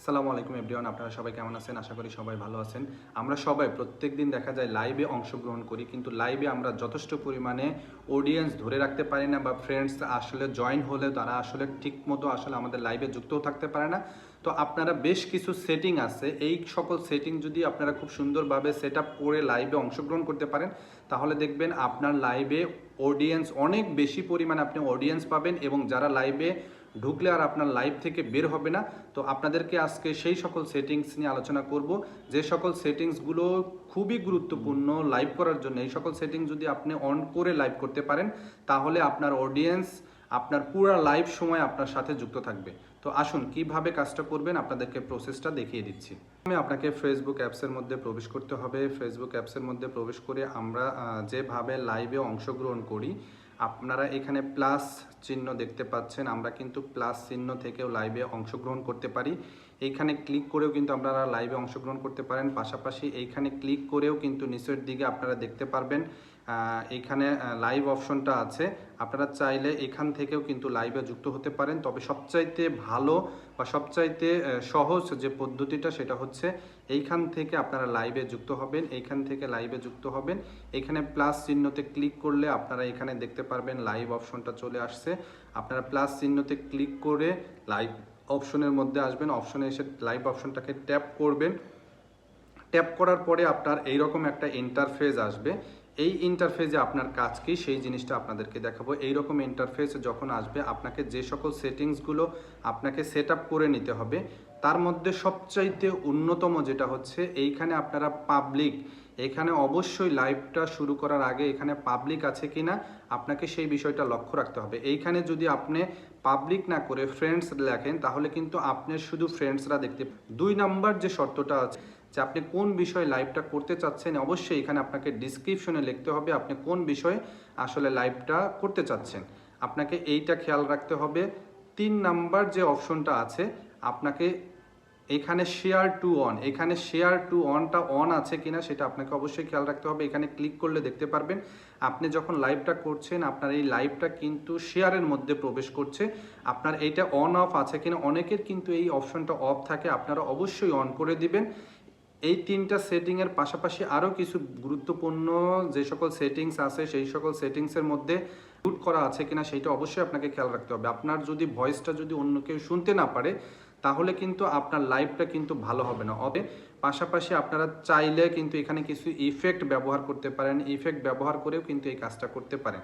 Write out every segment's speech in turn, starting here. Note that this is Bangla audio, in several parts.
আসসালামু আলাইকুম এভরিওয়ান, আপনারা সবাই কেমন আছেন? আশা করি সবাই ভালো আছেন। আমরা সবাই প্রত্যেকদিন দেখা যায় লাইভে অংশগ্রহণ করি, কিন্তু লাইভে আমরা যথেষ্ট পরিমাণে অডিয়েন্স ধরে রাখতে পারি না, বা ফ্রেন্ডস আসলে জয়েন হলে তারা আসলে ঠিকমতো আসলে আমাদের লাইভে যুক্তও থাকতে পারে না। তো আপনারা বেশ কিছু সেটিং আছে, এই সকল সেটিং যদি আপনারা খুব সুন্দরভাবে সেট আপ করে লাইভে অংশগ্রহণ করতে পারেন, তাহলে দেখবেন আপনার লাইভে অডিয়েন্স অনেক বেশি পরিমাণে আপনি অডিয়েন্স পাবেন, এবং যারা লাইভে ঢুকলে আর আপনার লাইভ থেকে বের হবে না। তো আপনাদেরকে আজকে সেই সকল সেটিংস নিয়ে আলোচনা করব, যে সকল সেটিংসগুলো খুবই গুরুত্বপূর্ণ লাইভ করার জন্য। এই সকল সেটিংস যদি আপনি অন করে লাইভ করতে পারেন, তাহলে আপনার অডিয়েন্স আপনার পুরো লাইভ সময় আপনার সাথে যুক্ত থাকবে। তো আসুন কিভাবে কাজটা করবেন আপনাদেরকে প্রসেসটা দেখিয়ে দিচ্ছি। আমি আপনাকে ফেসবুক অ্যাপসের মধ্যে প্রবেশ করতে হবে। ফেসবুক অ্যাপসের মধ্যে প্রবেশ করে আমরা যেভাবে লাইভে অংশগ্রহণ করি, আপনারা এখানে প্লাস চিহ্ন দেখতে পাচ্ছেন, আমরা কিন্তু প্লাস চিহ্ন থেকেও লাইভে অংশগ্রহণ করতে পারি। এইখানে ক্লিক করেও কিন্তু আপনারা লাইভে অংশগ্রহণ করতে পারেন। পাশাপাশি এইখানে ক্লিক করেও কিন্তু নিচের দিকে আপনারা দেখতে পারবেন এইখানে লাইভ অপশনটা আছে। আপনারা চাইলে এখান থেকেও কিন্তু লাইভে যুক্ত হতে পারেন। তবে সবচাইতে ভালো বা সবচাইতে সহজ যে পদ্ধতিটা, সেটা হচ্ছে এইখান থেকে আপনারা লাইভে যুক্ত হবেন। এইখান থেকে লাইভে যুক্ত হবেন, এখানে প্লাস চিহ্নতে ক্লিক করলে আপনারা এখানে দেখতে পারবেন লাইভ অপশনটা চলে আসছে। আপনারা প্লাস চিহ্নতে ক্লিক করে লাইভ অপশনের মধ্যে আসবেন। অপশনে এসে লাইভ অপশনটাকে ট্যাপ করবেন। ট্যাপ করার পরে আপনার এইরকম একটা ইন্টারফেস আসবে। এই ইন্টারফেসে আপনার কাজ কি, সেই জিনিসটা আপনাদেরকে দেখাবো। এইরকম ইন্টারফেস যখন আসবে, আপনাকে যে সকল সেটিংসগুলো আপনাকে সেট আপ করে নিতে হবে, তার মধ্যে সবচাইতে অন্যতম যেটা হচ্ছে এইখানে আপনারা পাবলিক, এখানে অবশ্যই লাইভটা শুরু করার আগে এখানে পাবলিক আছে কিনা আপনাকে সেই বিষয়টা লক্ষ্য রাখতে হবে। এইখানে যদি আপনি পাবলিক না করে ফ্রেন্ডস লেখেন, তাহলে কিন্তু আপনার শুধু ফ্রেন্ডসরা দেখতে। 2 নাম্বার যে শর্তটা আছে, যে আপনি কোন বিষয়ে লাইভটা করতে চাচ্ছেন, অবশ্যই এখানে আপনাকে ডিসক্রিপশনে লিখতে হবে আপনি কোন বিষয়ে আসলে লাইভটা করতে চাচ্ছেন। আপনাকে এইটা খেয়াল রাখতে হবে। 3 নাম্বার যে অপশনটা আছে, আপনাকে এখানে শেয়ার টু অন, এখানে শেয়ার টু অনটা অন আছে কিনা সেটা আপনাকে অবশ্যই খেয়াল রাখতে হবে। এখানে ক্লিক করলে দেখতে পারবেন আপনি যখন লাইভটা করছেন, আপনার এই লাইভটা কিন্তু শেয়ারের মধ্যে প্রবেশ করছে। আপনার এইটা অন অফ আছে কিনা, অনেকের কিন্তু এই অপশনটা অফ থাকে, আপনারা অবশ্যই অন করে দিবেন। এই 3টা সেটিংয়ের পাশাপাশি আরও কিছু গুরুত্বপূর্ণ যে সকল সেটিংস আছে, সেই সকল সেটিংসের মধ্যে মিউট করা আছে কিনা সেইটা অবশ্যই আপনাকে খেয়াল রাখতে হবে। আপনার যদি ভয়েসটা যদি অন্য কেউ শুনতে না পারে, তাহলে কিন্তু আপনার লাইভটা কিন্তু ভালো হবে না। পাশাপাশি আপনারা চাইলে কিন্তু এখানে কিছু ইফেক্ট ব্যবহার করতে পারেন, ইফেক্ট ব্যবহার করেও কিন্তু এই কাজটা করতে পারেন।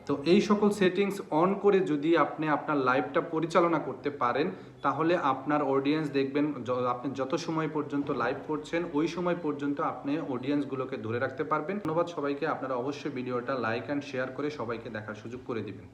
তো এই সকল সেটিংস অন করে যদি আপনি আপনার লাইভটা পরিচালনা করতে পারেন, তাহলে আপনার অডিয়েন্স দেখবেন আপনি যত সময় পর্যন্ত লাইভ করছেন, ওই সময় পর্যন্ত আপনি অডিয়েন্সগুলোকে ধরে রাখতে পারবেন। ধন্যবাদ সবাইকে। আপনারা অবশ্যই ভিডিওটা লাইক অ্যান্ড শেয়ার করে সবাইকে দেখার সুযোগ করে দিবেন।